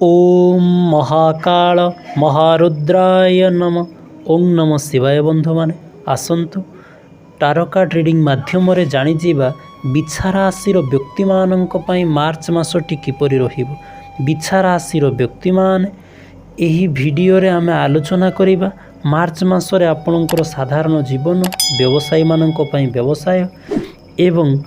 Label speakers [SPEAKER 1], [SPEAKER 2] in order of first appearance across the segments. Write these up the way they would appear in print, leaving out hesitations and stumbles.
[SPEAKER 1] ओम महाकाल महारुद्राय नम। ओं नम शिवाय। बंधु माने आसंतु तारका ट्रेडिंग माध्यम रे जानी जीवा बिछा राशिर व्यक्ति मानक पई मार्च मासटी किपरि रहिबो। बिछा राशिर व्यक्ति माने एही वीडियो रे आमे आलोचना करिबा मार्च मासरे आपणकर साधारण जीवन, व्यवसायी मानक पई व्यवसाय एवं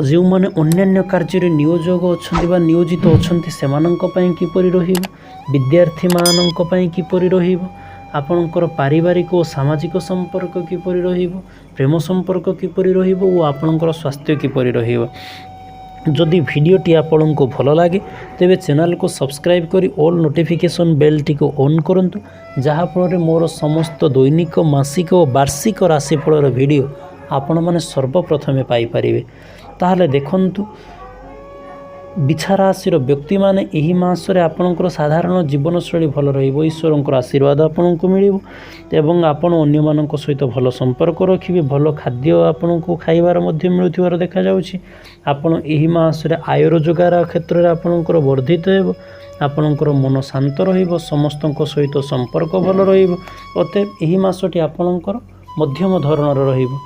[SPEAKER 1] जो मैंने अन्य कार्य नियोजक अच्छा नियोजित अच्छा से किपरि रहिबो, विद्यार्थी मानक पई किपरि रहिबो, आपणकर पारिवारिक और सामाजिक संपर्क किपरि रहिबो, प्रेम संपर्क किपरि रहिबो और आपणकर स्वास्थ्य किपरि रहिबो। जदि वीडियोटी आपन को भल लगे तेबे चैनल को सब्सक्राइब करी ऑल नोटिफिकेशन बेल टी को ऑन करंतु, जहाँ फल मोर समस्त दैनिक मासिक और वार्षिक राशिफल वीडियो आपण माने सर्वप्रथमे पाई परिबे। ताहले देखंतु बिछा राशिर व्यक्ति माने एही मासरे आपणकर साधारण जीवनशैली भल रहिबो, ईश्वरंकर आशीर्वाद आपणको मिलिबो एवं आपण अन्य मानक सहित भल संपर्क रखिबे, भल खाद्य आपणको खाइबार मध्य मिलुथिबार देखा जाउछि। आपण एही मासरे आय रोजगार क्षेत्र रे आपणकर वर्धित हेबो, आपणकर मन शांत रहिबो, समस्तक सहित संपर्क भल रहिबो। अतएव एही मासटी आपणकर मध्यम धरणर रहिबो।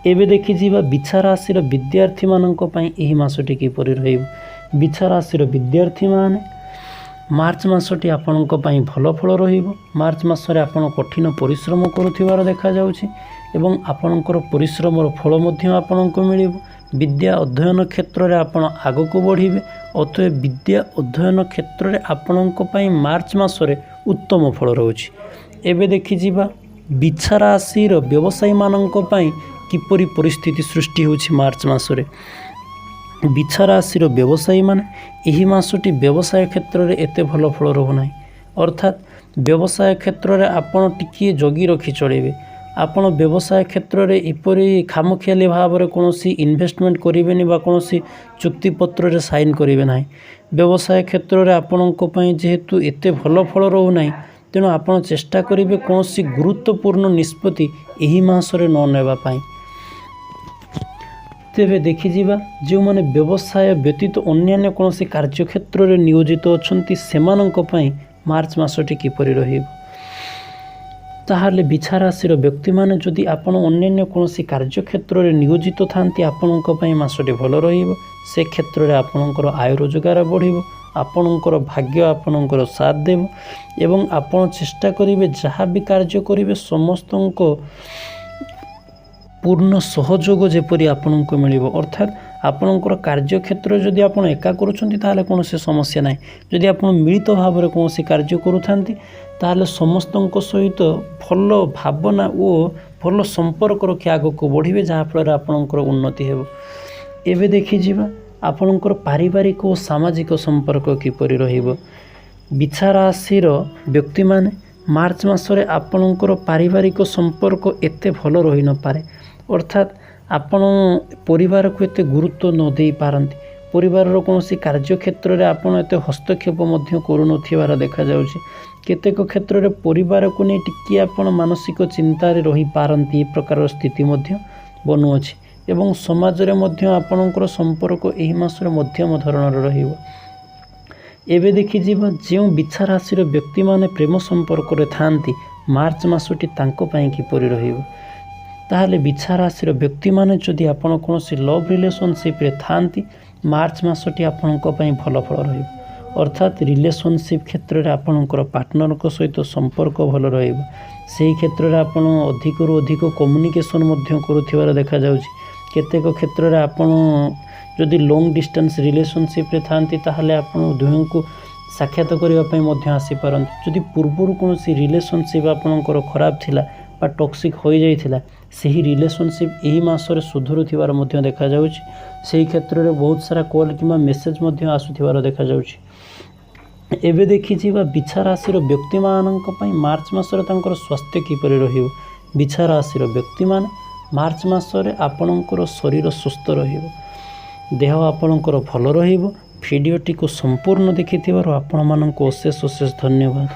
[SPEAKER 1] एबे देखि जीवा बिछा राशिर विद्यार्थी मानक पई एही मासटी किपरि रहिबो। बिछा राशिर विद्यार्थी माने मार्च मासटी आपणक पई भल फल रहिबो। मार्च मासरे आपण कठिन परिश्रम करुथिबार देखा जाउछि एवं आपणकर परिश्रमर फल मध्य आपणको मिलिबो। विद्या अध्ययन क्षेत्र रे आपण आगको बढ़िबे। अतएव विद्या अध्ययन क्षेत्र रे आपणक पई मार्च मासरे उत्तम फल रहउछि। एबे देखि जीवा बिछा राशिर व्यवसायी मानक पई किपरि परिस्थिति सृष्टि होछि। मार्च मासरे बिछा राशिर व्यवसायी माने एही मासटी व्यवसाय क्षेत्र रे एते भल फल रहु नाही। अर्थात व्यवसाय क्षेत्र रे आपण टिकिए जगी रखी चलेबे। आपण व्यवसाय क्षेत्र रे इपरि खामखियाली भाव रे कोनोसी इन्वेस्टमेंट करिवेनी बा कोनोसी चुक्ति पत्र रे साइन करिवे नाही। व्यवसाय क्षेत्र रे आपणको पई जेहेतु एते भल फल रहु नाही, तेणु आपण चेष्टा करिवे कोनोसी गुरुत्वपूर्ण निष्पत्ति एही मासरे न नेबा पई। तेबे देखि जीवा जो माने व्यवसाय व्यतीत अन्य कोनोसी कार्य क्षेत्र रे नियोजित अछंती सेमानक पई मार्च मासटी किपरि रहिबो। ताहाले बिछा राशिर व्यक्ति माने जदि आपण अन्य कोनोसी कार्य क्षेत्र रे नियोजित थांती आपणक पई मासटी भल रहिबो। से क्षेत्र रे आपणकर आय रोजगार बढ़िबो, आपणकर भाग्य आपणकर साथ देबो एवं आपण चेष्टा करिवे जहाँ भी कार्य करिवे समस्तनको पूर्ण सहयोग जेपरि आपणको मिलिबो। अर्थात आपणकर कार्य क्षेत्र जदि आपण एका करूछंती ताहाले कोनोसी समस्या नाही। जदि आपण मिलित भाव रे कोनोसी कार्य करूथांती ताहाले समस्तଙ୍କ सहित भल भावना और भल संपर्क रखि आगको बढ़िबे, जहाँ फल आपणकर उन्नति हेबो। एबे देखि जीवा आपणकर पारिवारिक और सामाजिक संपर्क किपरि रहिबो। बिछा राशिर व्यक्ति माने मार्च मासरे आपणकर पारिवारिक संपर्क एते भल रहि न पारे। अर्थात आपण परिवार को एते गुरुत्व न दे पारंती। परिवार रो कोनोसी कार्य क्षेत्र रे आपण एते हस्तक्षेप मध्य करू नथिबार देखा जाउछि। केतेक क्षेत्र रे परिवार को नै टिकी आपण मानसिक चिंता रे रहि पारंती। ए प्रकार स्थिति मध्य बनु अछि एवं समाज रे मध्य आपणकर संपर्क एही मासरे मध्यम धरणर रहिबो। एबे देखि जीवा जेउ बिछा राशिर व्यक्ति माने प्रेम संपर्क रे थांती मार्च मासटी तांको पई किपरि रहिबो। ताहले बिछा राशिर व्यक्ति माने जदि आपण कोनोसी लव रिलेशनशिप रे थांती मार्च मासटी आपणको पई भल फल रहिबो। अर्थात रिलेशनशिप क्षेत्र रे आपणकर पार्टनर को सहित संपर्क भल रहिबो। सेही क्षेत्र रे आपण अधिक रु अधिक कम्युनिकेशन मध्य करूथिबार देखा जाउछि। केतेक क्षेत्र रे आपण जदि लॉन्ग डिस्टेंस रिलेशनशिप रे थांती ताहले आपण दुहें को साक्षात करिवा पई मध्य आसी पारंती। जदि पूर्वरु कोनोसी रिलेशनशिप आपणकर खराब थिला बा टॉक्सिक होई जाइथिला, सेही रिलेशनशिप एही मासरे सुधुरुथिबार मध्य देखा जाउछि। सेही क्षेत्र रे बहुत सारा कॉल किमा मेसेज मध्य आसुथिबार देखा जाउछि। एबे देखि जीवा बिछा राशिर व्यक्ति मानक पई मार्च मासरे तांकर स्वास्थ्य किपरि रहिबो। बिछा राशिर व्यक्ति माने मार्च मासरे आपणकर शरीर सुस्थ रहिबो, देह आपणकर भल रहिबो। वीडियोटी को संपूर्ण देखिथिबार आपण मानक अशेष अशेष धन्यवाद।